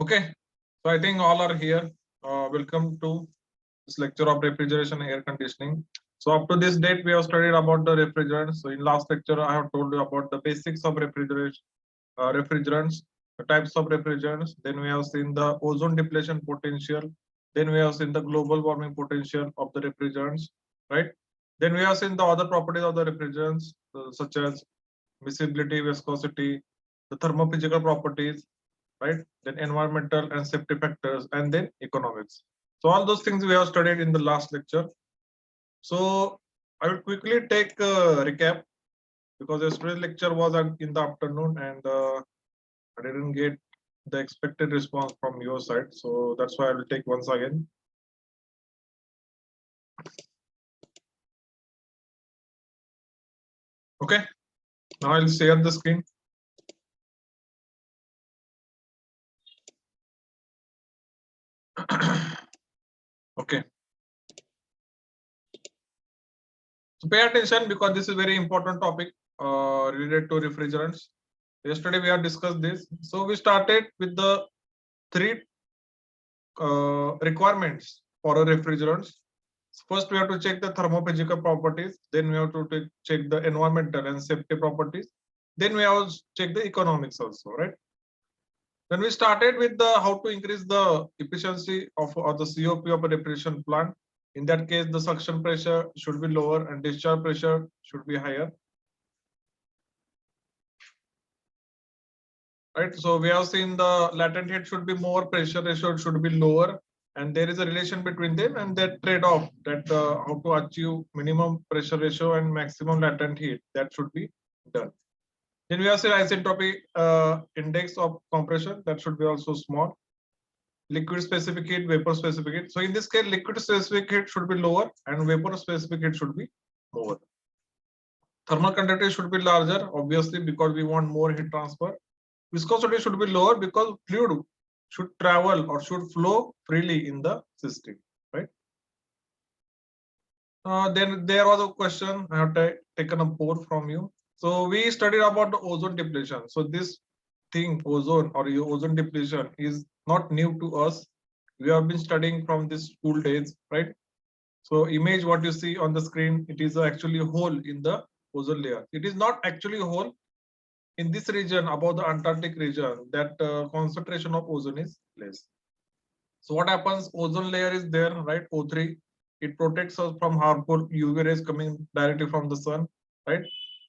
Okay, so I think all are here. Welcome to this lecture of refrigeration and air conditioning. So up to this date, we have studied about the refrigerants. So in last lecture, I have told you about the basics of refrigerants, the types of refrigerants. Then we have seen the ozone depletion potential. Then we have seen the global warming potential of the refrigerants, right? Then we have seen the other properties of the refrigerants, such as miscibility, viscosity, the thermophysical properties, right? Then environmental and safety factors, and then economics. So all those things we have studied in the last lecture. So I will quickly take a recap because yesterday's lecture was in the afternoon and I didn't get the expected response from your side. So that's why I will take once again. Okay, now I'll share the screen. Okay. So pay attention because this is very important topic related to refrigerants. Yesterday we have discussed this. So we started with the three requirements for a refrigerants. First, we have to check the thermophysical properties. Then we have to check the environmental and safety properties. Then we have to check the economics also, right? Then we started with the how to increase the efficiency of or the COP of a refrigeration plant. In that case, the suction pressure should be lower and discharge pressure should be higher. Right, so we have seen the latent heat should be more, pressure ratio should be lower, and there is a relation between them and that trade-off that how to achieve minimum pressure ratio and maximum latent heat that should be done. Then we have seen isentropy index of compression that should be also small. Liquid specific heat, vapor specific heat. So in this case, liquid specific heat should be lower and vapor specific heat should be more. Thermal conductivity should be larger, obviously, because we want more heat transfer. Viscosity should be lower because fluid should travel or should flow freely in the system, right? Then there was a question I have taken a poll from you. So we studied about the ozone depletion. So this thing, ozone or ozone depletion, is not new to us. We have been studying from this school days, right? So image what you see on the screen, it is actually a hole in the ozone layer. It is not actually a hole. in this region, above the Antarctic region, that concentration of ozone is less. So what happens? Ozone layer is there, right? O3. It protects us from harmful UV rays coming directly from the sun, right?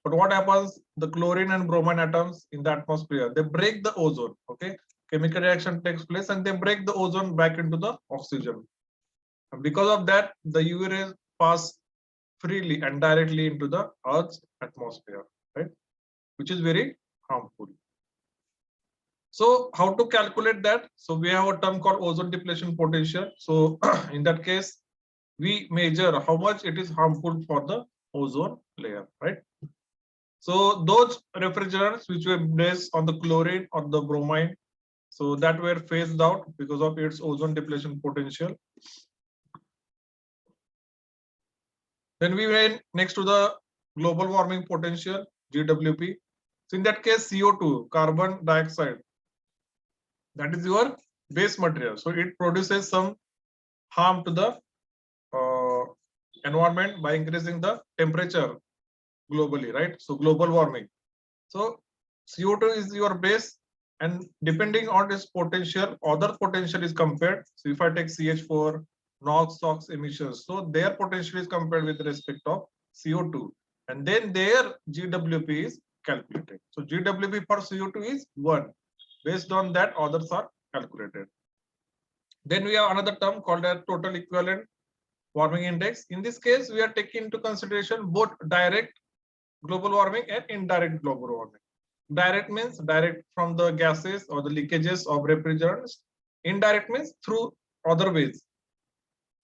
But what happens? The chlorine and bromine atoms in the atmosphere, they break the ozone. Okay, chemical reaction takes place and they break the ozone back into the oxygen. And because of that, the UV rays pass freely and directly into the Earth's atmosphere, right? Which is very harmful. So how to calculate that? So we have a term called ozone depletion potential. So in that case, we measure how much it is harmful for the ozone layer, right? So those refrigerants which were based on the chlorine or the bromine, so that were phased out because of its ozone depletion potential. Then we went next to the global warming potential, GWP. So in that case, CO2, carbon dioxide, that is your base material. So it produces some harm to the environment by increasing the temperature globally, right? So global warming. So CO2 is your base, and depending on its potential, other potential is compared. So if I take CH4, NOx, SOx emissions, so their potential is compared with respect of CO2, and then their GWP is calculated. So GWP for CO2 is 1. Based on that, others are calculated. Then we have another term called as total equivalent warming index. In this case, we are taking into consideration both direct global warming and indirect global warming. Direct means direct from the gases or the leakages of refrigerants. Indirect means through other ways.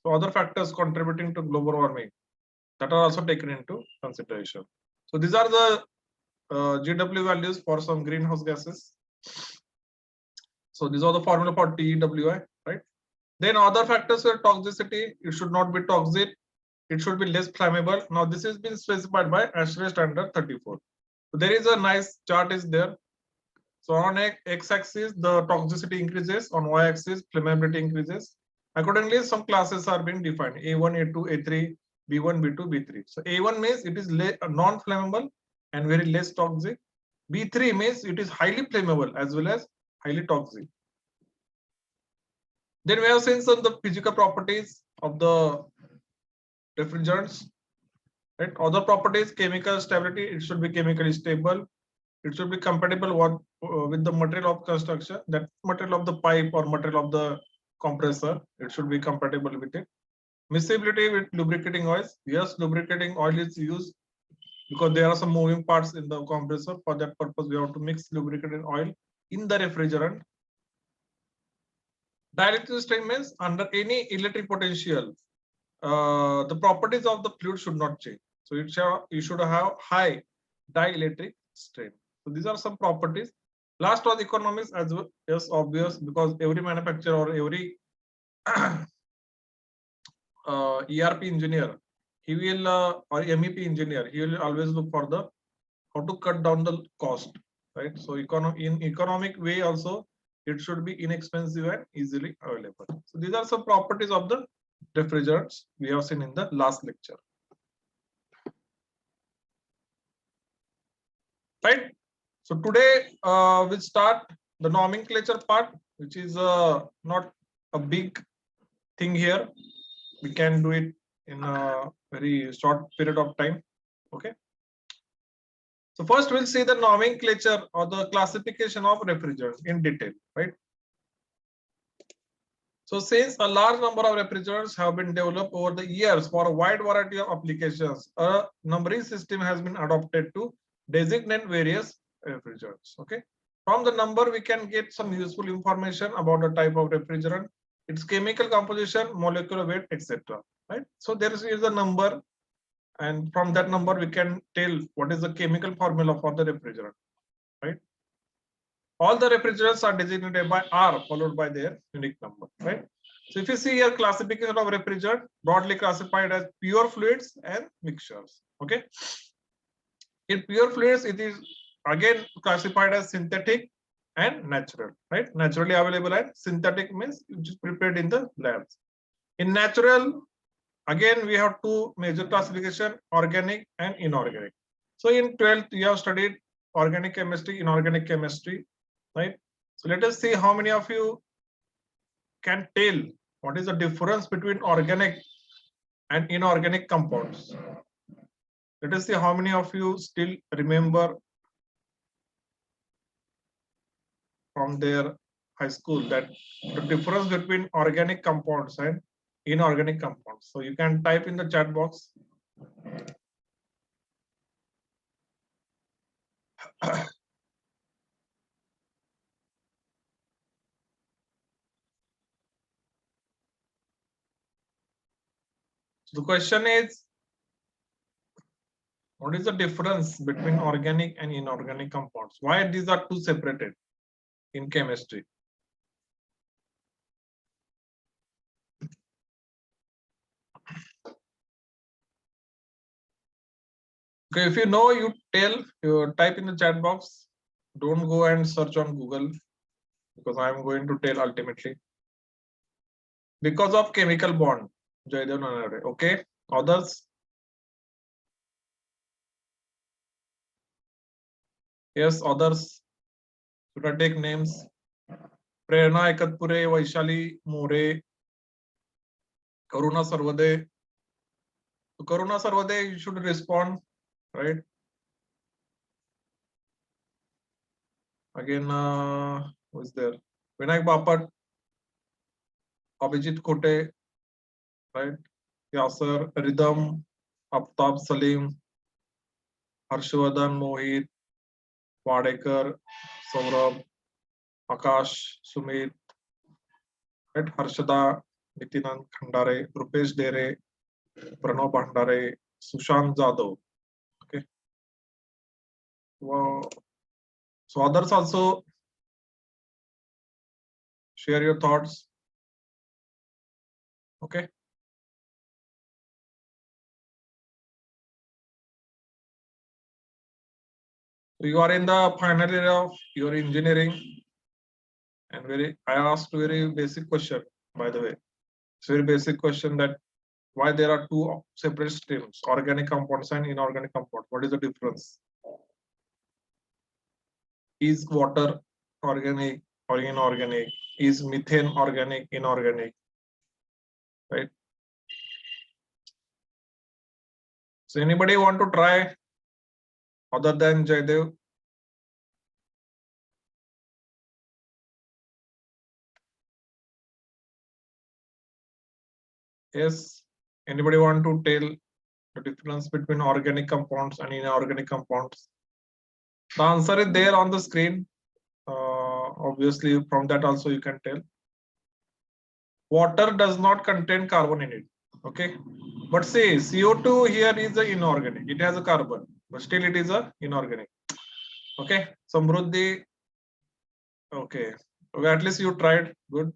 So other factors contributing to global warming that are also taken into consideration. So these are the GW values for some greenhouse gases. So these are the formula for TEWI, right? Then other factors were toxicity. It should not be toxic. It should be less flammable. Now this has been specified by ASHRAE standard 34. So there is a nice chart is there. So on x-axis, the toxicity increases. On y-axis, flammability increases. Accordingly, some classes are being defined: A1, A2, A3, B1, B2, B3. So A1 means it is non-flammable and very less toxic. B3 means it is highly flammable as well as highly toxic. Then we have seen some of the physical properties of the refrigerants. Right? Other properties: chemical stability, it should be chemically stable. It should be compatible with the material of construction, that material of the pipe or material of the compressor. It should be compatible with it. Miscibility with lubricating oils. Yes, lubricating oil is used because there are some moving parts in the compressor. For that purpose, we have to mix lubricating oil in the refrigerant. Dielectric strain means under any electric potential, the properties of the fluid should not change. So you should have high dielectric strain. So these are some properties. Last was economics, as well. Yes, obvious, because every manufacturer or every ERP engineer, he will or MEP engineer, he will always look for the how to cut down the cost, right? So in economic way also, it should be inexpensive and easily available. So these are some properties of the refrigerants we have seen in the last lecture. Right. So today we'll start the nomenclature part, which is not a big thing here. We can do it in a very short period of time. Okay. So first we'll see the nomenclature or the classification of refrigerants in detail, right? So since a large number of refrigerants have been developed over the years for a wide variety of applications, a numbering system has been adopted to designate various refrigerants. Okay. From the number, we can get some useful information about the type of refrigerant, its chemical composition, molecular weight, etc. Right. So there is a number, and from that number, we can tell what is the chemical formula for the refrigerant. Right. All the refrigerants are designated by R followed by their unique number, right? So if you see here, classification of refrigerant, broadly classified as pure fluids and mixtures. Okay. In pure fluids, it is again classified as synthetic and natural, right? Naturally available, and synthetic means which is prepared in the labs. In natural, again we have two major classification: organic and inorganic. So in 12th, you have studied organic chemistry, inorganic chemistry, right? So let us see how many of you can tell what is the difference between organic and inorganic compounds. Let us see how many of you still remember from their high school that the difference between organic compounds and inorganic compounds. So you can type in the chat box. So the question is, what is the difference between organic and inorganic compounds? Why these are two separated in chemistry? Okay, if you know, you tell, you type in the chat box. Don't go and search on Google because I'm going to tell ultimately. Because of chemical bond. Jaydev Nanade. Okay, others? Yes, others. Should I take names? Prerna Ekatpure, Vaishali More, Karuna Sarvade. So Karuna Sarvade, you should respond, right? Again, who is there? Vinayak Bapat, Abhijit Kote, right? Yasser, Rhythm, Aftab Salim, Harshvardhan Mohit, Wadekar, Saurabh, Akash, Sumit, right? Harshada, Nitinand Khandare, Rupesh Dere, Pranav Bhandare, Sushant Jadhav. Okay. Wow. So others also share your thoughts. Okay. So you are in the final year of your engineering, and I asked very basic question, by the way. It's very basic question that why there are two separate streams, organic compounds and inorganic compounds. What is the difference? Is water organic or inorganic? Is methane organic, inorganic? Right? So anybody want to try other than Jaydev? Yes. Anybody want to tell the difference between organic compounds and inorganic compounds? The answer is there on the screen. Obviously, from that also you can tell. Water does not contain carbon in it. Okay. But say CO2 here is a inorganic. It has a carbon, but still it is a inorganic. Okay. Samruddhi. Okay. Okay, at least you tried. Good.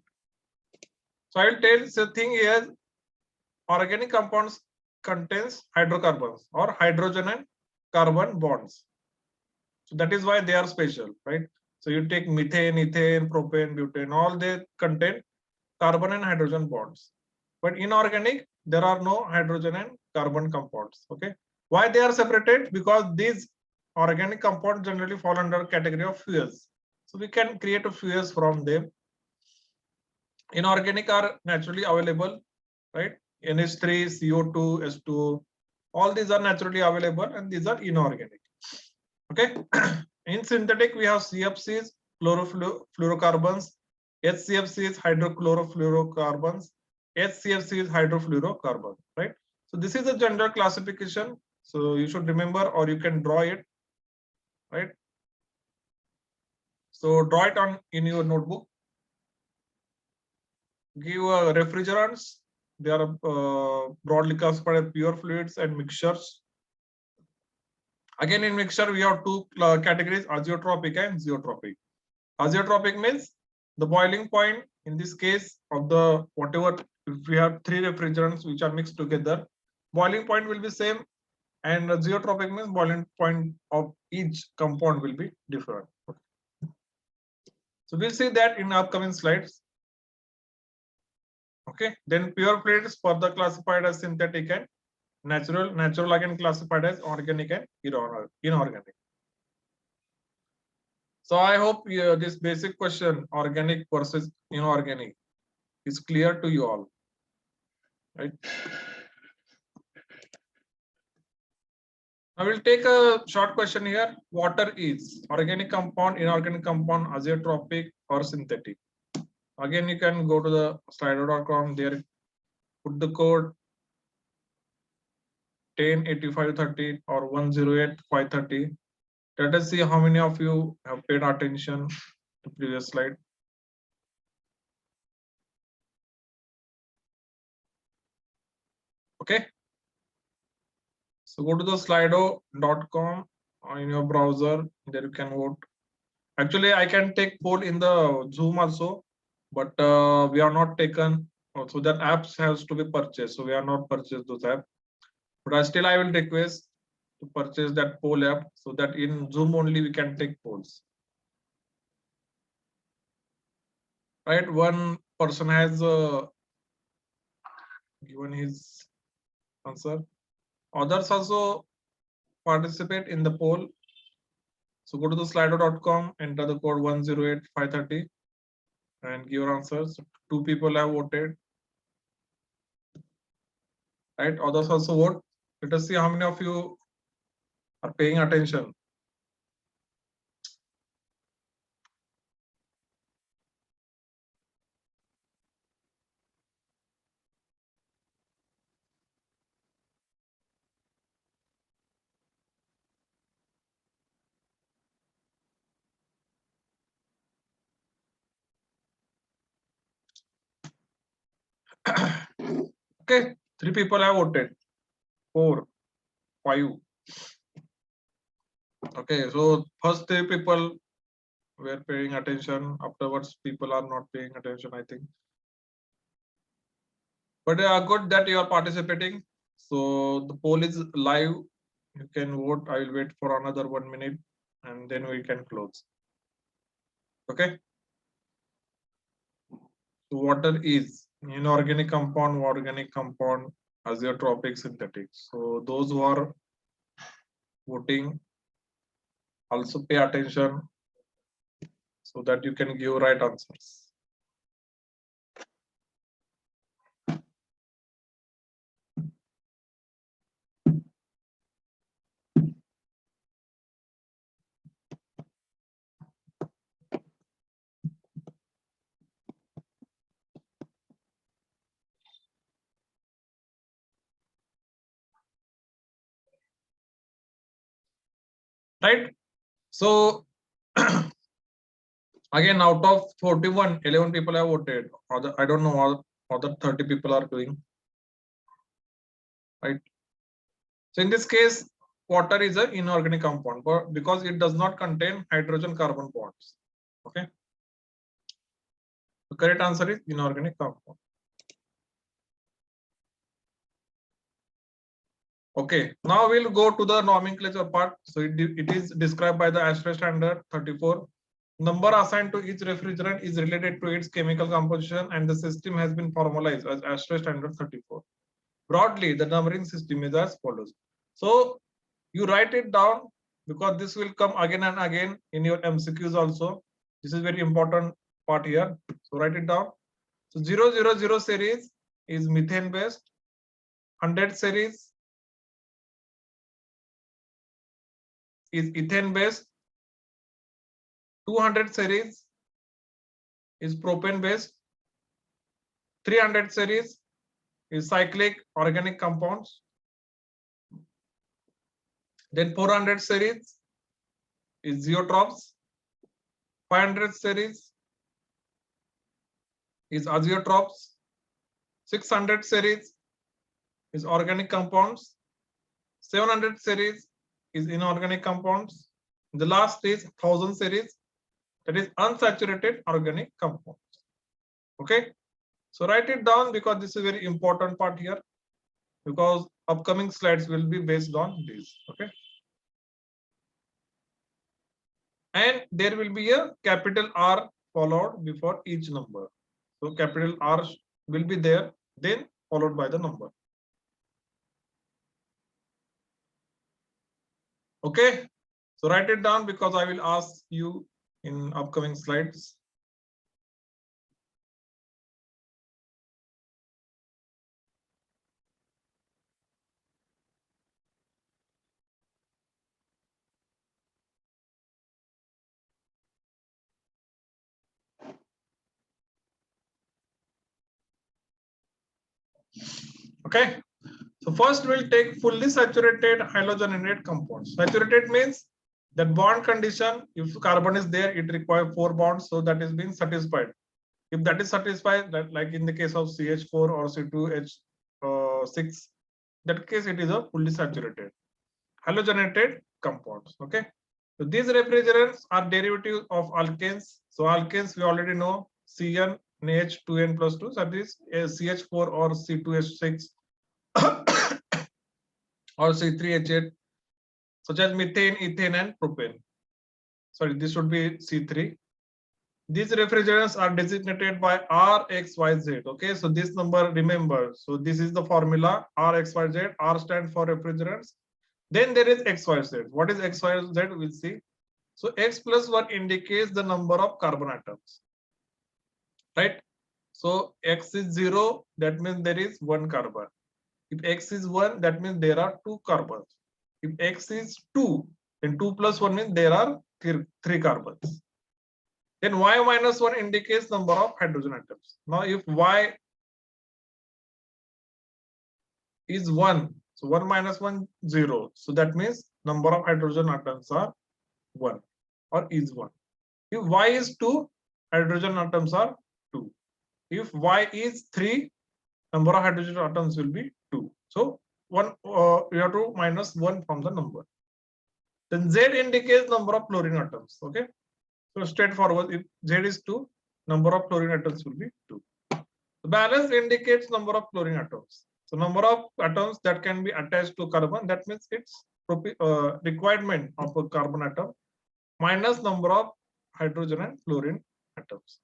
So I will tell the thing is organic compounds contains hydrocarbons or hydrogen and carbon bonds. So that is why they are special, right? So you take methane, ethane, propane, butane, all they contain carbon and hydrogen bonds. But inorganic, there are no hydrogen and carbon compounds. Okay. Why they are separated? Because these organic compounds generally fall under category of fuels. So we can create a fuels from them. Inorganic are naturally available, right? NH3, CO2, S2O, all these are naturally available and these are inorganic. Okay. In synthetic, we have CFCs, chlorofluorocarbons, HCFCs, hydrochlorofluorocarbons, HCFCs, hydrofluorocarbon, right? So this is a general classification. So you should remember or you can draw it, right? So draw it on in your notebook. Give refrigerants. They are broadly classified as pure fluids and mixtures. Again, in mixture, we have two categories, azeotropic and zeotropic. Azeotropic means the boiling point, in this case, of the whatever, if we have three refrigerants which are mixed together, boiling point will be same, and zeotropic means boiling point of each compound will be different. So we'll see that in upcoming slides. Okay, then pure fluids further classified as synthetic and natural again classified as organic and inorganic. So I hope this basic question, organic versus inorganic, is clear to you all, right? I will take a short question here. Water is organic compound, inorganic compound, azeotropic, or synthetic? Again, you can go to the slido.com. There, put the code 108530 or 108530. Let us see how many of you have paid attention to previous slide. Okay. So go to the slido.com in your browser. There you can vote. Actually, I can take poll in the Zoom also, but we are not taken. So that apps has to be purchased. So we are not purchased those apps. But still, I will request to purchase that poll app so that in Zoom only we can take polls. Right? One person has given his answer. Others also participate in the poll. So go to the slido.com, enter the code 108530 and give your answers. 2 people have voted. Right? Others also vote. Let us see how many of you are paying attention. Okay, 3 people have voted. 4, 5. Okay, so first 3 people were paying attention. Afterwards, people are not paying attention, I think. But good that you are participating. So the poll is live. You can vote. I will wait for another 1 minute and then we can close. Okay. So water is inorganic compound, organic compound, azeotropic, synthetic. So those who are voting also pay attention so that you can give right answers. Right? So again, out of 41, 11 people have voted. I don't know what other 30 people are doing. Right? So in this case, water is an inorganic compound because it does not contain hydrogen carbon bonds. Okay. The correct answer is inorganic compound. Okay, now we'll go to the nomenclature part. So it is described by the ASHRAE standard 34. Number assigned to each refrigerant is related to its chemical composition and the system has been formalized as ASHRAE standard 34. Broadly, the numbering system is as follows. So you write it down because this will come again and again in your MCQs also. This is very important part here. So write it down. So 000 series is methane based. 100 series is ethane based. 200 series is propane based. 300 series is cyclic organic compounds. Then 400 series is zeotrophs. 500 series is azeotrophs. 600 series is organic compounds. 700 series is inorganic compounds. The last is 1000 series, that is unsaturated organic compounds. Okay, so write it down because this is a very important part here, because upcoming slides will be based on this. Okay, and there will be a capital R followed before each number. So capital R will be there, then followed by the number. Okay, so write it down because I will ask you in upcoming slides. Okay, so first we'll take fully saturated halogenated compounds. Saturated means that bond condition, if carbon is there, it requires 4 bonds, so that is being satisfied. If that is satisfied, that like in the case of CH4 or C2H6, that case it is a fully saturated halogenated compounds. Okay, so these refrigerants are derivative of alkanes. So alkanes we already know, CN NH2N plus 2, that is CH4 or C2H6 or C3H8, such as methane, ethane, and propane. Sorry, this should be C3. These refrigerants are designated by RXYZ. Okay, so this number remember. So this is the formula RXYZ. R stands for refrigerants. Then there is XYZ. What is XYZ? We'll see. So X plus 1 indicates the number of carbon atoms. Right? So X is 0, that means there is 1 carbon. If X is 1, that means there are 2 carbons. If X is 2, then 2 plus 1 means there are 3 carbons. Then Y minus 1 indicates number of hydrogen atoms. Now if Y is 1, so 1 minus 1, 0. So that means number of hydrogen atoms are 1 or is 1. If Y is 2, hydrogen atoms are 2. If Y is 3, number of hydrogen atoms will be 2. So we have to minus 1 from the number. Then Z indicates number of fluorine atoms. Okay, so straightforward. If Z is 2, number of fluorine atoms will be 2. The balance indicates number of fluorine atoms. So number of atoms that can be attached to carbon, that means its requirement of a carbon atom minus number of hydrogen and fluorine atoms.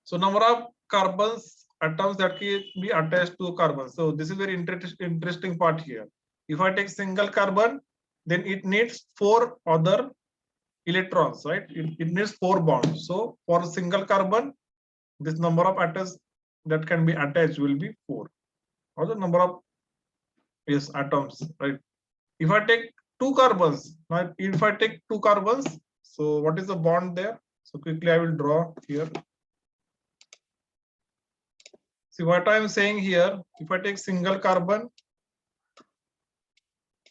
So number of carbons atoms that can be attached to carbon. So this is very interesting part here. If I take single carbon, then it needs 4 other electrons, right? It needs 4 bonds. So for a single carbon, this number of atoms that can be attached will be 4. Or the number of atoms, right? If I take 2 carbons, now if I take 2 carbons, so what is the bond there? So quickly I will draw here. See what I am saying here. If I take single carbon,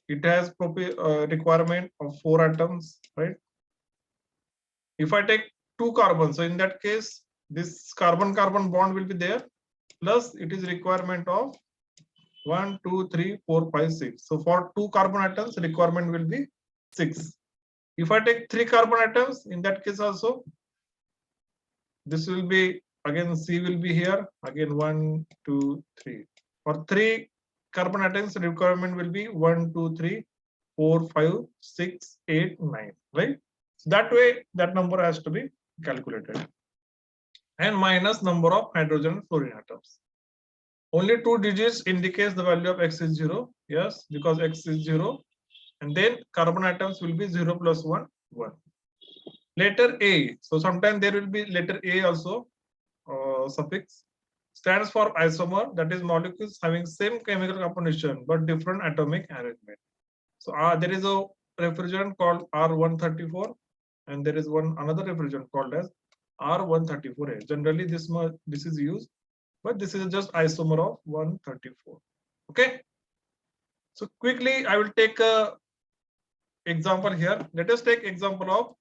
it has requirement of 4 atoms, right? If I take 2 carbons, so in that case, this carbon-carbon bond will be there. Plus, it is requirement of 1, 2, 3, 4, 5, 6. So for 2 carbon atoms, requirement will be 6. If I take 3 carbon atoms, in that case also, this will be again C will be here. Again 1, 2, 3. For 3 carbon atoms, requirement will be 1, 2, 3, 4, 5, 6, 8, 9. Right? So that way, that number has to be calculated. And minus number of hydrogen and fluorine atoms. Only 2 digits indicates the value of X is 0. Yes, because X is 0. And then carbon atoms will be 0 plus 1, 1. Letter A. So sometimes there will be letter A also, suffix, stands for isomer, that is molecules having same chemical composition but different atomic arrangement. So there is a refrigerant called R134, and there is another refrigerant called as R134A. Generally, this is used, but this is just isomer of 134. Okay. So quickly, I will take a example here. Let us take example of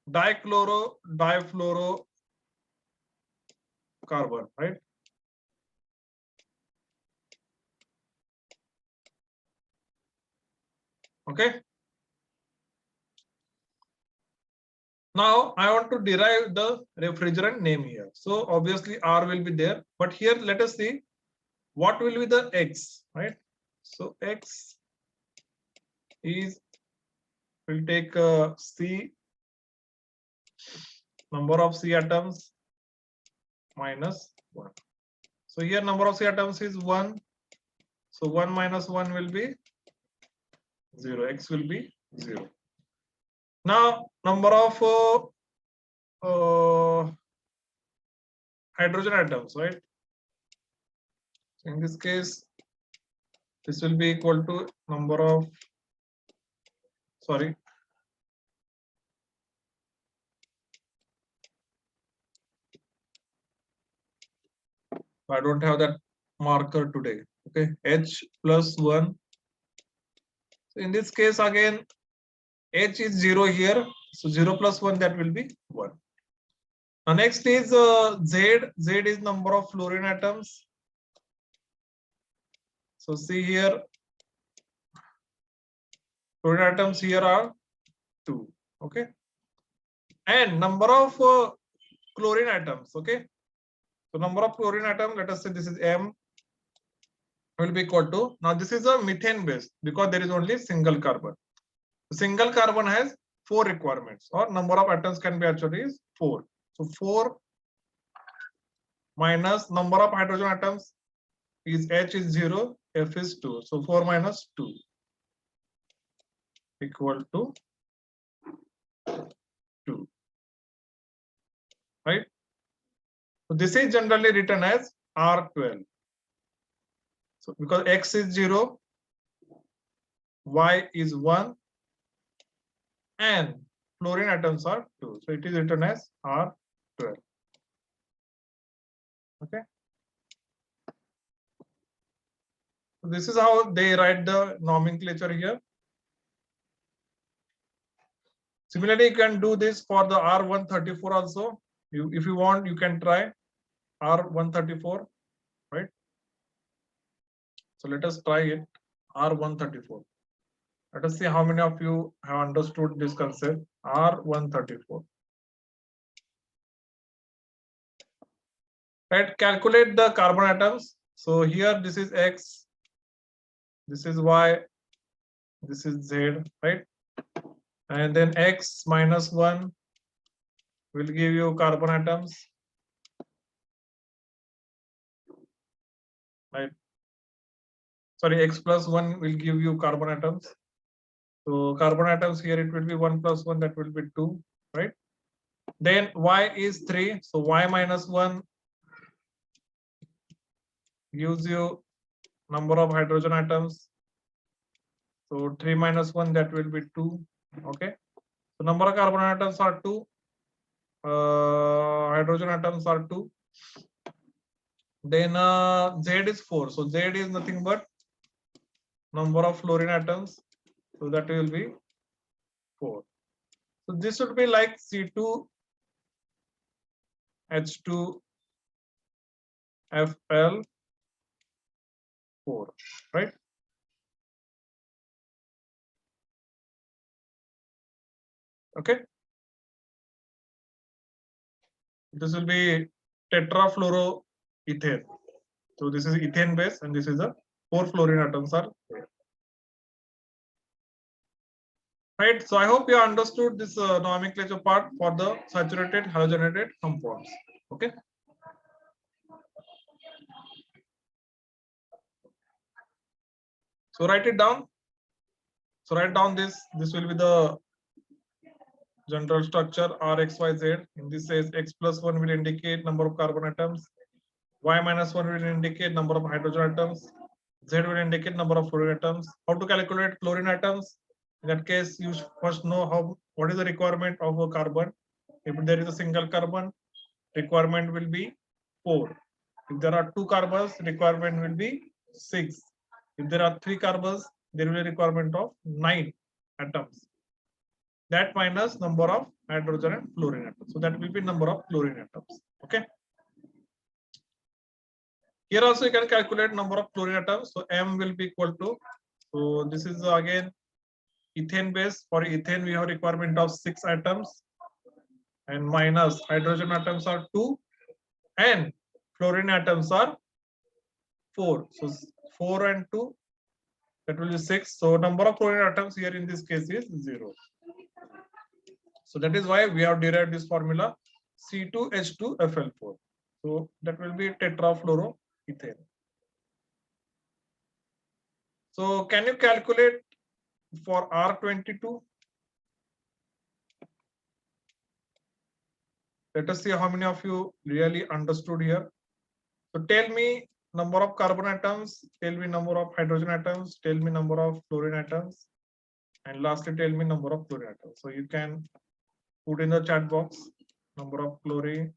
difluorocarbon, right? Okay. Now I want to derive the refrigerant name here. So obviously R will be there, but here let us see what will be the X, right? So X is, we'll take C, number of C atoms minus 1. So here number of C atoms is 1. So 1 minus 1 will be 0. X will be 0. Now number of hydrogen atoms, right? So in this case, this will be equal to number of, sorry, I don't have that marker today. Okay, H plus 1. So in this case, again, H is 0 here. So 0 plus 1, that will be 1. Now next is Z. Z is number of fluorine atoms. So see here, fluorine atoms here are 2. Okay, and number of chlorine atoms. Okay, so number of chlorine atoms, let us say this is M, will be equal to, now this is a methane base because there is only single carbon. Single carbon has 4 requirements, or number of atoms can be actually is 4. So 4 minus number of hydrogen atoms is H is 0, F is 2. So 4 minus 2 equal to 2. Right? So this is generally written as R12. So because X is 0, Y is 1, and fluorine atoms are 2. So it is written as R12. Okay. So this is how they write the nomenclature here. Similarly, you can do this for the R134 also. If you want, you can try R134, right? So let us try it, R134. Let us see how many of you have understood this concept, R134. Right, calculate the carbon atoms. So here this is X, this is Y, this is Z, right? And then X minus 1 will give you carbon atoms, right? Sorry, X plus 1 will give you carbon atoms. So carbon atoms here, it will be 1 plus 1, that will be 2, right? Then Y is 3, so Y minus 1 gives you number of hydrogen atoms. So 3 minus 1, that will be 2. Okay. So number of carbon atoms are 2. Hydrogen atoms are 2. Then Z is 4. So Z is nothing but number of fluorine atoms. So that will be 4. So this should be like C2 H2 Fl 4, right? Okay. This will be tetrafluoroethane. So this is ethane base, and this is a 4 fluorine atoms are there. Right. So I hope you understood this nomenclature part for the saturated halogenated compounds. Okay. So write it down. So write down this. This will be the general structure RXYZ. In this case, X plus 1 will indicate number of carbon atoms. Y minus 1 will indicate number of hydrogen atoms. Z will indicate number of fluorine atoms. How to calculate chlorine atoms? In that case, you first know what is the requirement of a carbon. If there is a single carbon, requirement will be 4. If there are 2 carbons, requirement will be 6. If there are 3 carbons, there will be a requirement of 9 atoms. That minus number of hydrogen and fluorine atoms. So that will be number of fluorine atoms. Okay. Here also you can calculate number of fluorine atoms. So M will be equal to, so this is again ethane base. For ethane, we have requirement of 6 atoms, and minus hydrogen atoms are 2, and fluorine atoms are 4. So 4 and 2, that will be 6. So number of fluorine atoms here in this case is 0. So that is why we have derived this formula C2H2Fl4. So that will be tetrafluoroethane. So can you calculate for R22. Let us see how many of you really understood here. So tell me number of carbon atoms, tell me number of hydrogen atoms, tell me number of fluorine atoms, and lastly tell me number of fluorine atoms. So you can put in the chat box number of chlorine,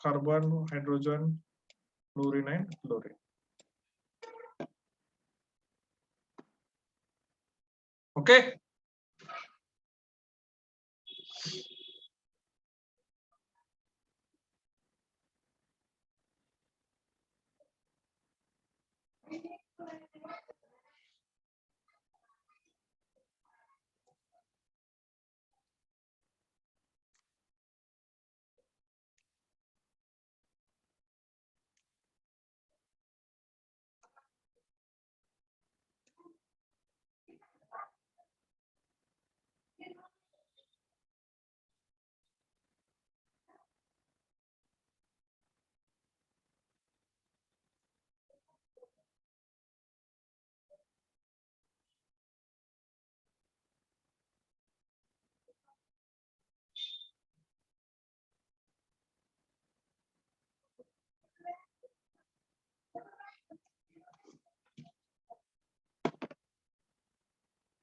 carbon, hydrogen, fluorine, and fluorine. Okay.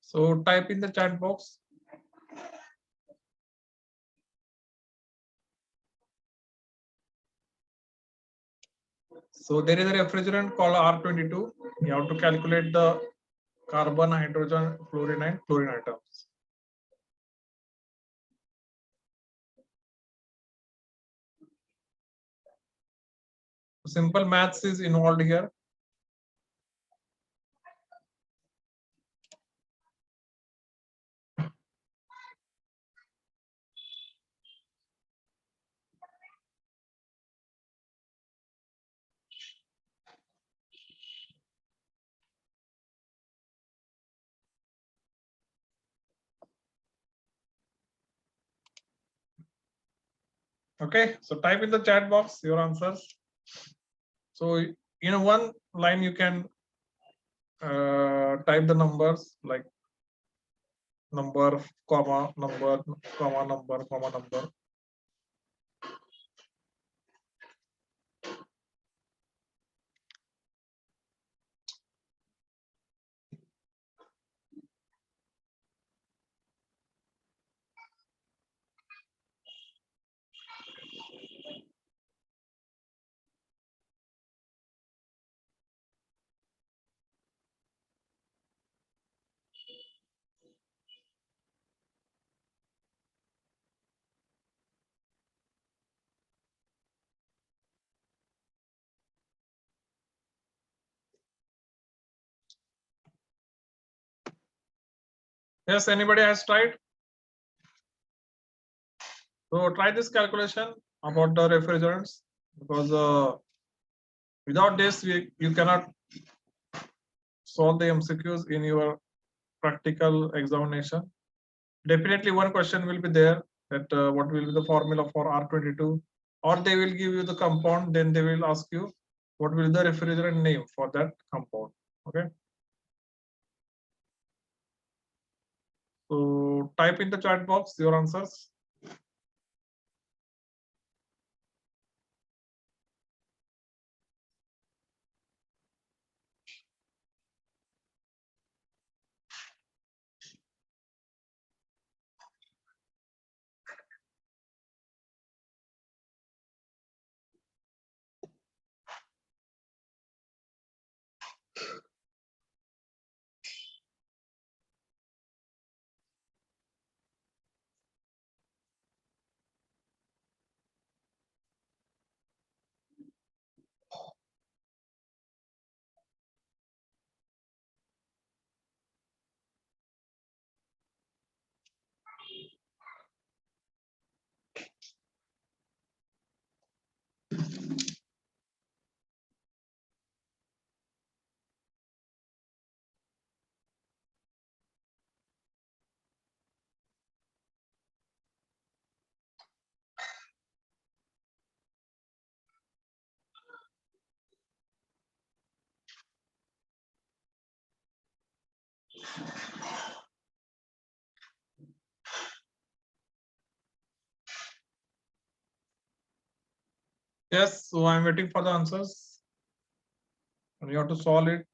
So type in the chat box. So there is a refrigerant called R22. You have to calculate the carbon, hydrogen, fluorine, and fluorine atoms. Simple maths is involved here. Okay, so type in the chat box your answers. So in one line you can type the numbers like number, comma, number, comma, number, comma, number. Yes, anybody has tried? So try this calculation about the refrigerants because without this you cannot solve the MCQs in your practical examination. Definitely one question will be there that what will be the formula for R22, or they will give you the compound, then they will ask you what will be the refrigerant name for that compound. Okay. So type in the chat box your answers. Yes, so I'm waiting for the answers. And you have to solve it.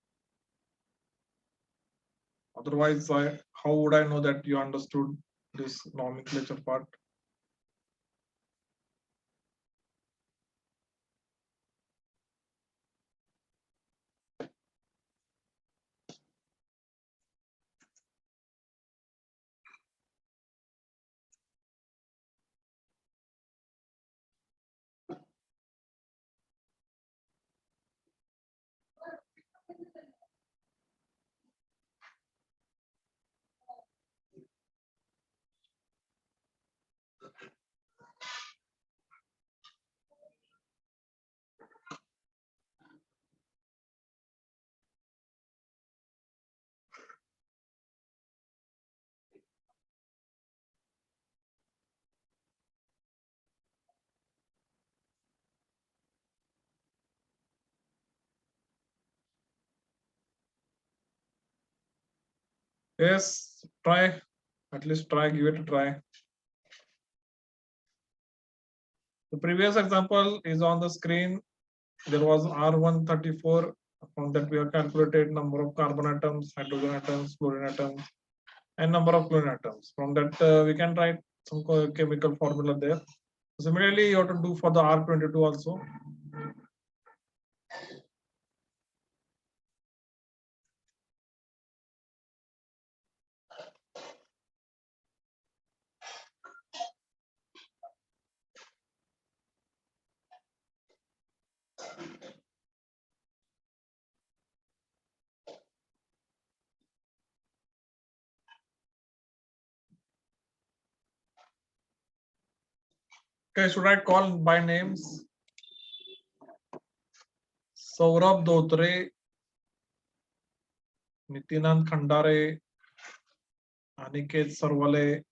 Otherwise, how would I know that you understood this nomenclature part? Yes, try. At least try, give it a try. The previous example is on the screen. There was R134. From that, we have calculated number of carbon atoms, hydrogen atoms, fluorine atoms, and number of chlorine atoms. From that, we can write some chemical formula there. Similarly, you have to do for the R22 also. Okay, should I call by names? Saurabh Dotre, Nitinand Khandare, Aniket Sarwale,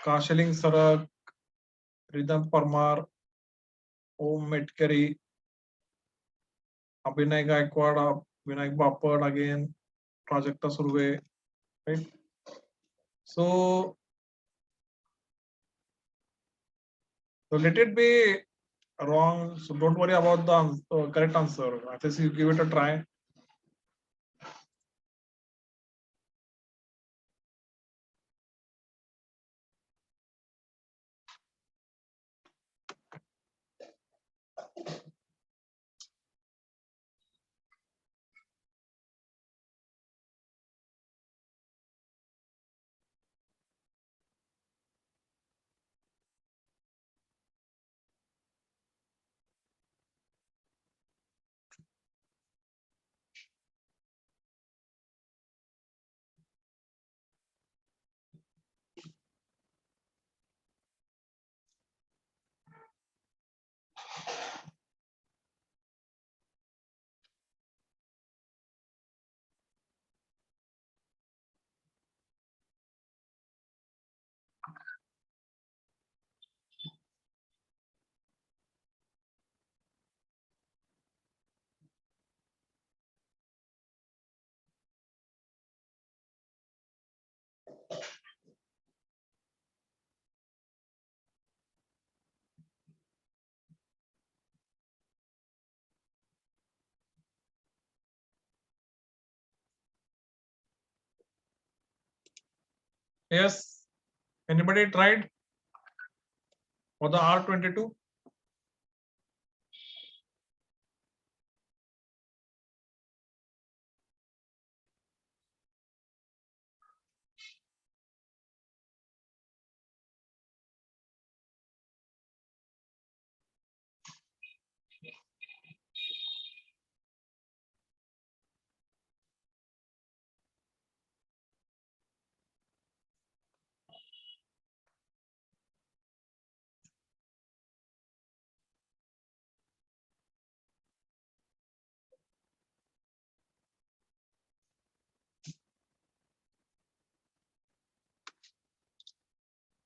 Kashaling Sarak, Ridham Parmar, Om Metkari, Abhinay Gaikwad, Vinayak Bapad again, Prajakta Surve, right? So let it be wrong. So don't worry about the correct answer. I think you give it a try. Yes. Anybody tried for the R22?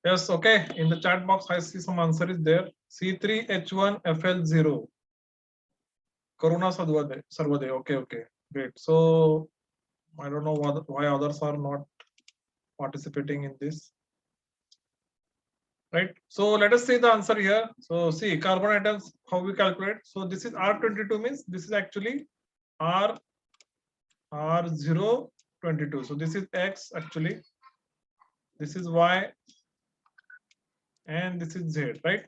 Yes, okay. In the chat box, I see some answer is there. C3H1FL0. Karuna Sarvade. Okay, okay. Great. So I don't know why others are not participating in this. right? So let us see the answer here. So see carbon atoms, how we calculate. So this is R22 means this is actually R022. So this is X actually, this is Y, and this is Z, right?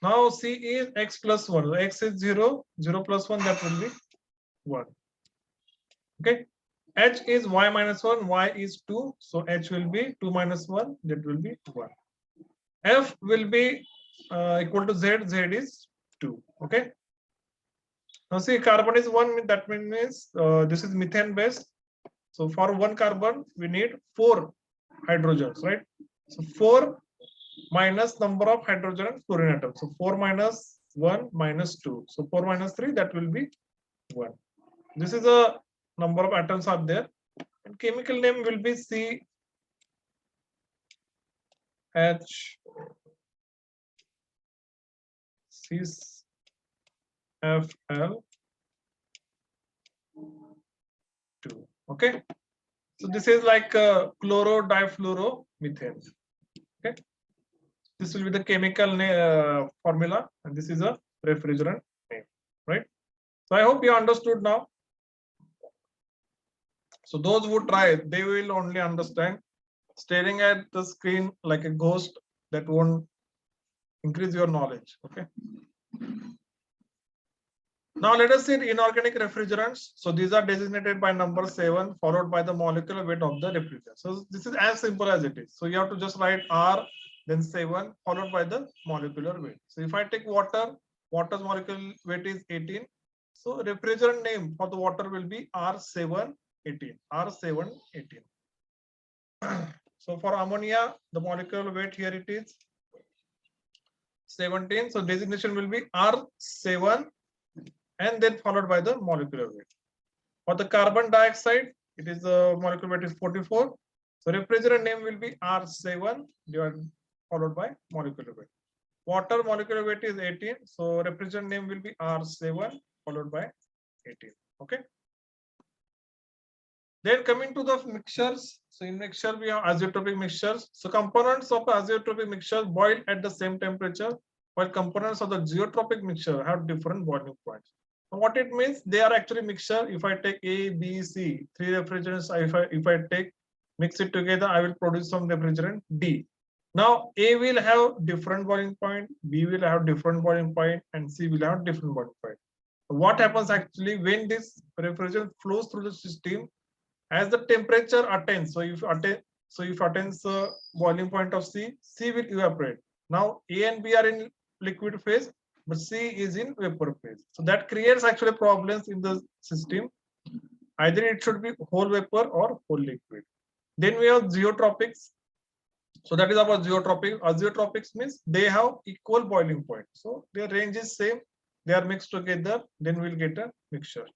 Now C is X plus 1. So X is 0, 0 plus 1, that will be 1. Okay. H is Y minus 1, Y is 2. So H will be 2 minus 1, that will be 1. F will be equal to Z, Z is 2. Okay. Now see carbon is 1, that means this is methane base. So for one carbon, we need 4 hydrogens, right? So 4 minus number of hydrogen and fluorine atoms. So 4 minus 1 minus 2. So 4 minus 3, that will be 1. This is a number of atoms are there. And chemical name will be CHCFL2. Okay. So this is like chloro-difluoromethane. Okay. This will be the chemical formula, and this is a refrigerant name, right? So I hope you understood now. So those who try, they will only understand. Staring at the screen like a ghost, that won't increase your knowledge. Okay. Now let us see inorganic refrigerants. So these are designated by number 7, followed by the molecular weight of the refrigerant. So this is as simple as it is. So you have to just write R, then 7, followed by the molecular weight. So if I take water, water's molecular weight is 18. So refrigerant name for the water will be R718. R718. So for ammonia, the molecular weight here it is 17. So designation will be R7 and then followed by the molecular weight. For the carbon dioxide, it is the molecular weight is 44. So refrigerant name will be R7 followed by molecular weight. Water molecular weight is 18. So refrigerant name will be R7 followed by 18. Okay. Then coming to the mixtures. So in mixture we have azeotropic mixtures. So components of azeotropic mixture boil at the same temperature, while components of the geotropic mixture have different boiling points. What it means, they are actually mixture. If I take A, B, C, 3 refrigerants, if I take mix it together, I will produce some refrigerant D. Now A will have different boiling point, B will have different boiling point, and C will have different boiling point. What happens actually when this refrigerant flows through the system, as the temperature attains, so if attains the boiling point of C, C will evaporate. Now A and B are in liquid phase, but C is in vapor phase. So that creates actually problems in the system. Either it should be whole vapor or whole liquid. Then we have geotropics. So that is about geotropic. Azeotropics means they have equal boiling point. So their range is same. They are mixed together. Then we'll get a mixture.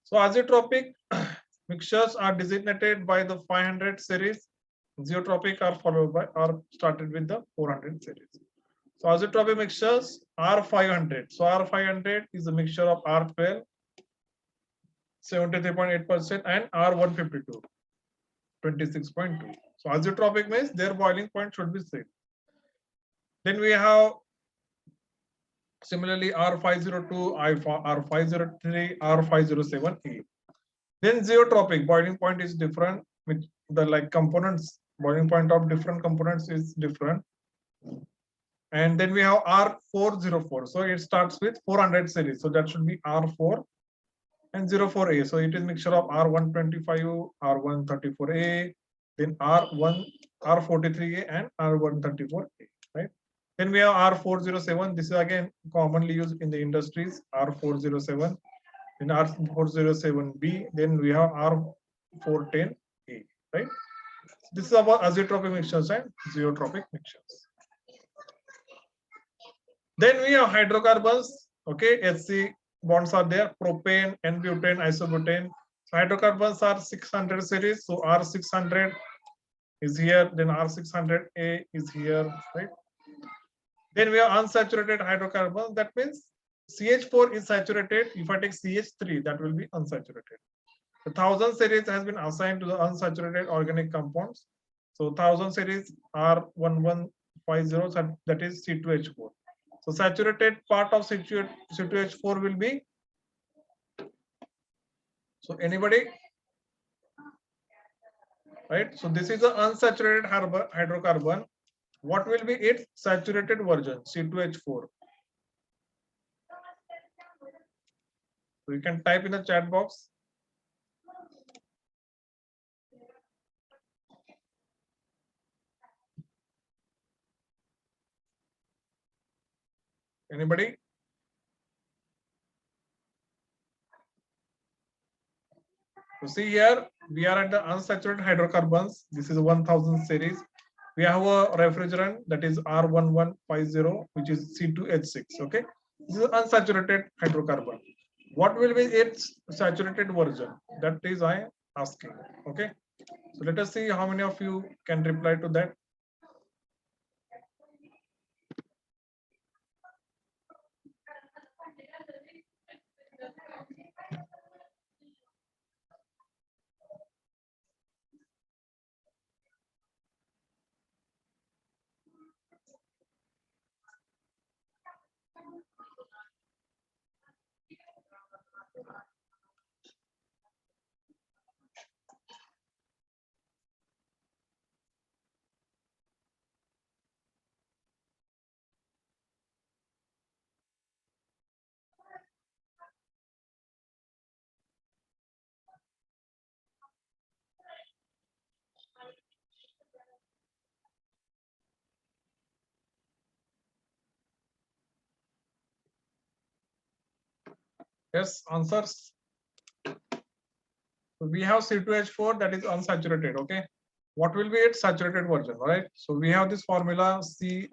So azeotropic mixtures are designated by the 500 series. Geotropic are followed by or started with the 400 series. So azeotropic mixtures R500. So R500 is a mixture of R12, 73.8%, and R152, 26.2. So azeotropic means their boiling point should be same. Then we have similarly R502, R503, R507A. Then geotropic boiling point is different. With the like components, boiling point of different components is different. And then we have R404. So it starts with 400 series. So that should be R4 and 04A. So it is mixture of R125, R134A, then R43A and R134A, right? Then we have R407. This is again commonly used in the industries, R407. Then R407B, then we have R410A, right? This is about azeotropic mixtures and geotropic mixtures. Then we have hydrocarbons. Okay, HC bonds are there, propane, N-butane, isobutane. So hydrocarbons are 600 series. So R600 is here, then R600A is here, right? Then we have unsaturated hydrocarbons. That means CH4 is saturated. If I take CH3, that will be unsaturated. The 1000 series has been assigned to the unsaturated organic compounds. So 1000 series R1150, that is C2H4. So saturated part of C2H4 will be, so anybody, right? So this is the unsaturated hydrocarbon. What will be its saturated version? C2H4. So you can type in the chat box. Anybody? So see here, we are at the unsaturated hydrocarbons. This is 1000 series. We have a refrigerant that is R1150, which is C2H6. Okay, this is unsaturated hydrocarbon. What will be its saturated version? That is I asking. Okay, so let us see how many of you can reply to that. Yes, answers. So we have C2H4 that is unsaturated. Okay, what will be its saturated version? All right. So we have this formula CN.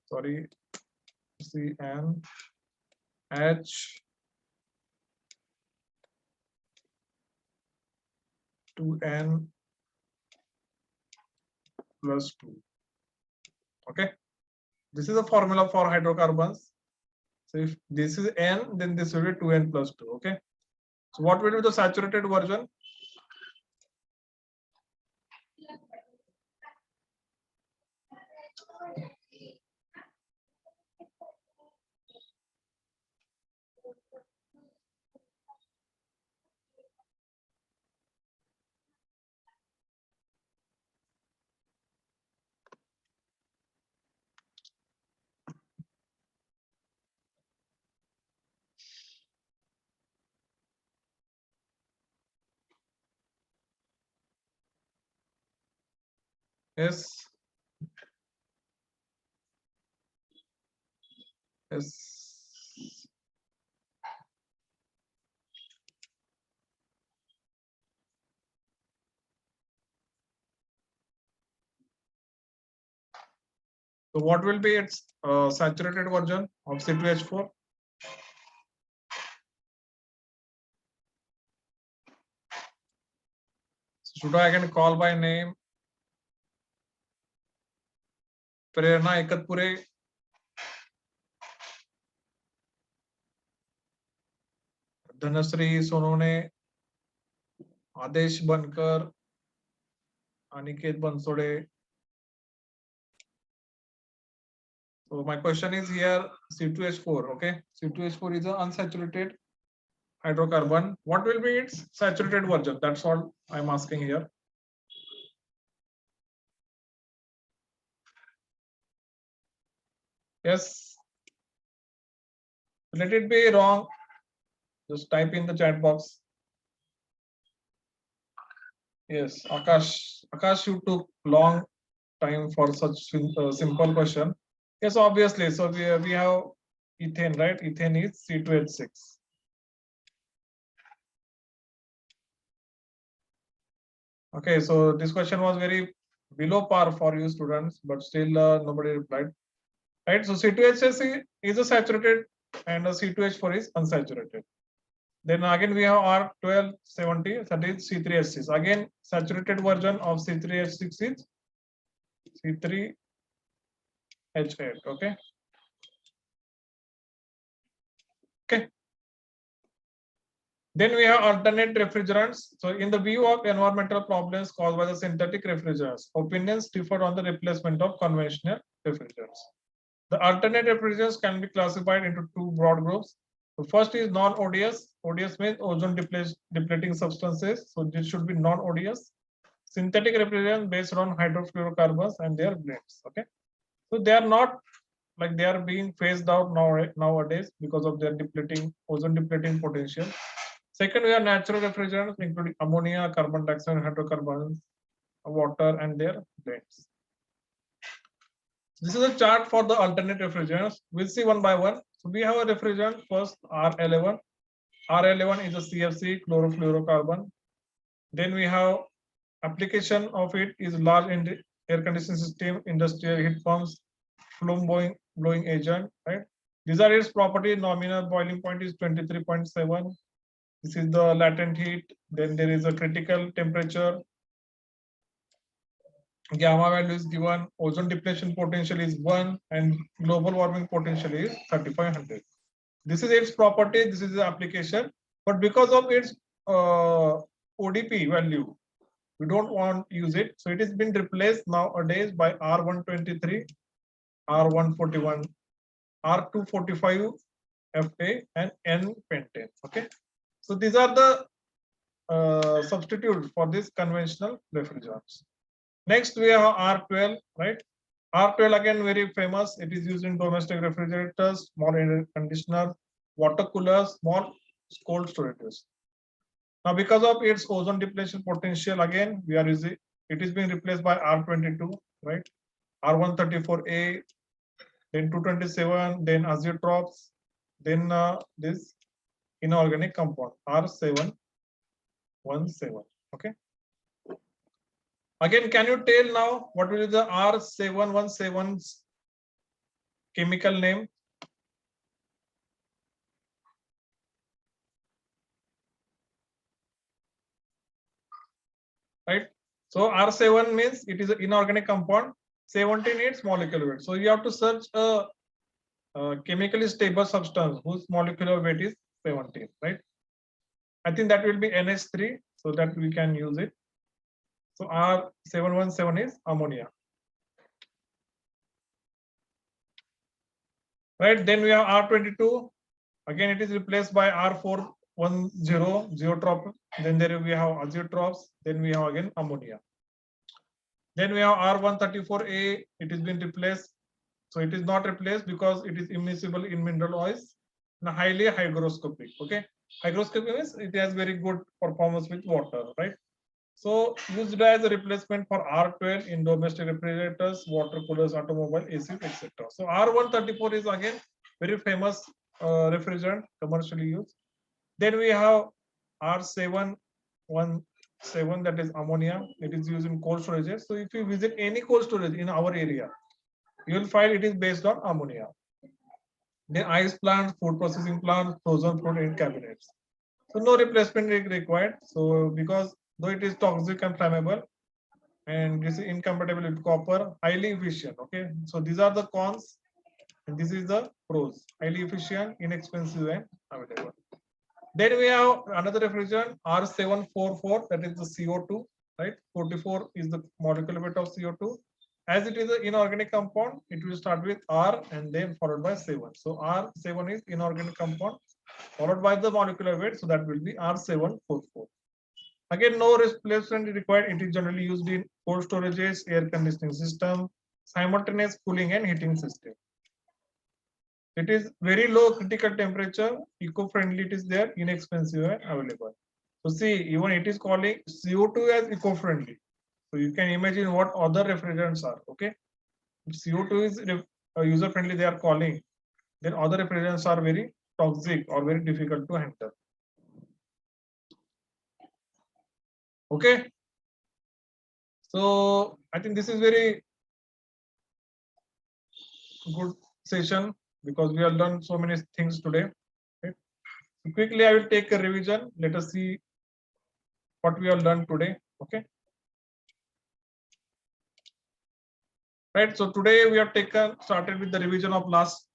Sorry, CN H 2N plus 2. Okay, this is a formula for hydrocarbons. So if this is N, then this will be 2N plus 2. Okay, so what will be the saturated version? Yes. Yes. So what will be its saturated version of C2H4? So should I can call by name? प्रेरणा एकतपुरे, धनश्री सोनोने, आदेश बनकर, Aniket Bansode. So my question is here C2H4. Okay, C2H4 is an unsaturated hydrocarbon. What will be its saturated version? That's all I'm asking here. Yes. Let it be wrong. Just type in the chat box. Yes, Akash. Akash, you took long time for such simple question. Yes, obviously. So we have ethane, right? Ethane is C2H6. Okay, so this question was very below par for you students, but still nobody replied. Right, so C2H6 is a saturated and a C2H4 is unsaturated. Then again we have R1270, that is C3H6. Again, saturated version of C3H6 is C3H8. Okay. Okay. Then we have alternate refrigerants. So in the view of environmental problems caused by the synthetic refrigerants, opinions differ on the replacement of conventional refrigerants. The alternate refrigerants can be classified into two broad groups. The first is non-ODS. ODS means ozone depleting substances. So this should be non-ODS. Synthetic refrigerants based on hydrofluorocarbons and their blends. Okay. So they are not like they are being phased out nowadays because of their ozone depleting potential. Second, we have natural refrigerants, including ammonia, carbon dioxide, hydrocarbons, water, and their blends. This is a chart for the alternate refrigerants. We'll see one by one. So we have a refrigerant first, R11. R11 is a CFC, chlorofluorocarbon. Then we have application of it is large air conditioning system, industrial heat pumps, flame blowing agent, right? These are its property. Nominal boiling point is 23.7. This is the latent heat. Then there is a critical temperature. Gamma value is given. Ozone depletion potential is 1, and global warming potential is 3500. This is its property. This is the application. But because of its ODP value, we don't want to use it. So it has been replaced nowadays by R123, R141, R245 FA, and N-pentane. Okay. So these are the substitutes for this conventional refrigerants. Next, we have R12, right? R12 again very famous. It is used in domestic refrigerators, small air conditioners, water coolers, small cold storages. Now, because of its ozone depletion potential, again we are using it is being replaced by R22, right? R134A, then 227, then azeotrophs, then this inorganic compound R717. Okay. Again, can you tell now what will be the R717's chemical name? Right. So R7 means it is an inorganic compound. 17 its molecular weight. So you have to search a chemically stable substance whose molecular weight is 17. Right. I think that will be NH3, so that we can use it. So R717 is ammonia. Right, then we have R22. Again, it is replaced by R410, zeotrope. Then there we have azeotrophs. Then we have again ammonia. Then we have R134A. It has been replaced. So it is not replaced because it is immiscible in mineral oils and highly hygroscopic. Okay, hygroscopic means it has very good performance with water, right? So used as a replacement for R12 in domestic refrigerators, water coolers, automobile, AC, etc. So R134 is again very famous refrigerant commercially used. Then we have R717, that is ammonia. It is used in cold storages. So if you visit any cold storage in our area, you will find it is based on ammonia. Then ice plants, food processing plants, frozen food in cabinets. So no replacement is required. So because though it is toxic and flammable, and this is incompatible with copper, highly efficient. Okay, so these are the cons, and this is the pros: highly efficient, inexpensive, and available. Then we have another refrigerant R744, that is the CO2, right? 44 is the molecular weight of CO2. As it is an inorganic compound, it will start with R and then followed by 7. So R7 is inorganic compound followed by the molecular weight, so that will be R744. Again, no replacement is required. It is generally used in cold storages, air conditioning system, simultaneous cooling and heating system. It is very low critical temperature, eco-friendly. It is there, inexpensive and available. So see, even it is calling CO2 as eco-friendly. So you can imagine what other refrigerants are. Okay, if CO2 is user-friendly, they are calling. Then other refrigerants are very toxic or very difficult to handle. Okay, so I think this is very good session because we have learned so many things today. Okay. So quickly, I will take a revision. Let us see what we have learned today. Okay. Right. So today we have started with the revision of last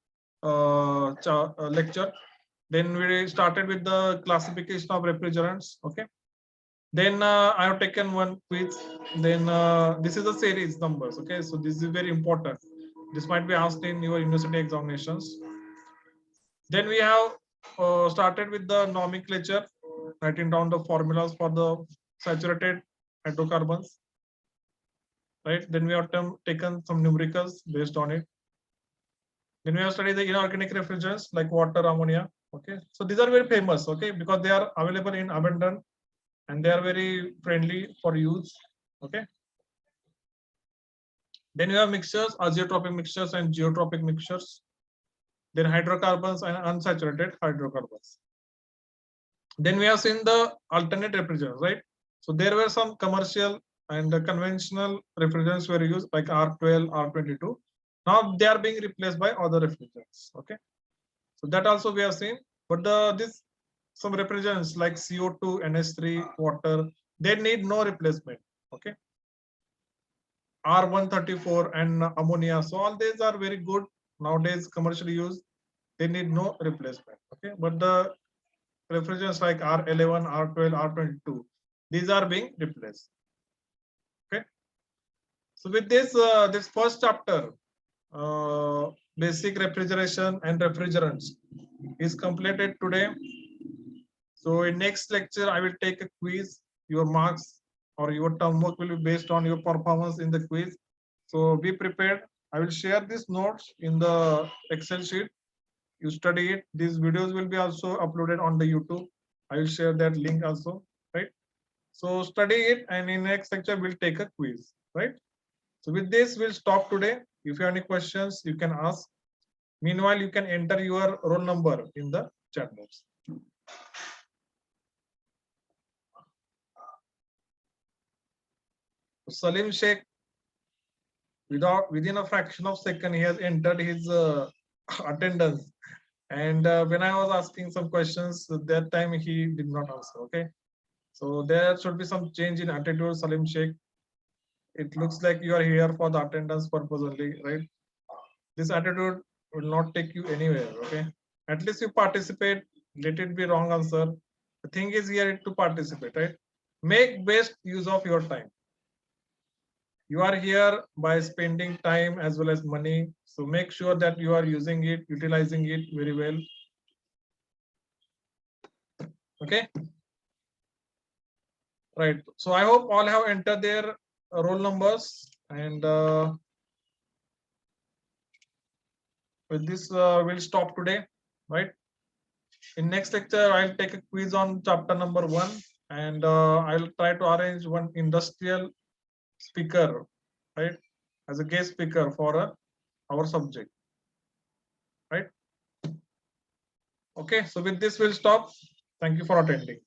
lecture. Then we started with the classification of refrigerants. Okay. Then I have taken one quiz. Then this is a series numbers. Okay, so this is very important. This might be asked in your university examinations. Then we have started with the nomenclature, writing down the formulas for the saturated hydrocarbons. Right. Then we have taken some numericals based on it. Then we have studied the inorganic refrigerants like water, ammonia. Okay, so these are very famous. Okay, because they are available in abundance and they are very friendly for use. Okay. Then you have mixtures, azeotropic mixtures and geotropic mixtures. Then hydrocarbons and unsaturated hydrocarbons. Then we have seen the alternate refrigerants, right? So there were some commercial and conventional refrigerants were used like R12, R22. Now they are being replaced by other refrigerants. Okay. So that also we have seen. But this some refrigerants like CO2, NH3, water, they need no replacement. Okay. R134 and ammonia. So all these are very good nowadays commercially used. They need no replacement. Okay, but the refrigerants like R11, R12, R22, these are being replaced. Okay. So with this, this first chapter, basic refrigeration and refrigerants, is completed today. So in next lecture, I will take a quiz. Your marks or your term work will be based on your performance in the quiz. So be prepared. I will share these notes in the Excel sheet. You study it. These videos will be also uploaded on the YouTube. I will share that link also, right? So study it, and in next lecture we'll take a quiz, right? So with this, we'll stop today. If you have any questions, you can ask. Meanwhile, you can enter your roll number in the chat box. Salim Sheikh, within a fraction of second, he has entered his attendance. And when I was asking some questions, that time he did not answer. Okay, so there should be some change in attitude, Salim Sheikh. It looks like you are here for the attendance purpose only, right? This attitude will not take you anywhere. Okay, at least you participate. Let it be wrong answer. The thing is here to participate, right? Make best use of your time. You are here by spending time as well as money. So make sure that you are using it, utilizing it very well. Okay. Right. So I hope all have entered their roll numbers, and with this we'll stop today. Right. In next lecture, I'll take a quiz on chapter number 1, and I'll try to arrange one industrial speaker, right, as a guest speaker for our subject. Right. Okay. So with this, we'll stop. Thank you for attending.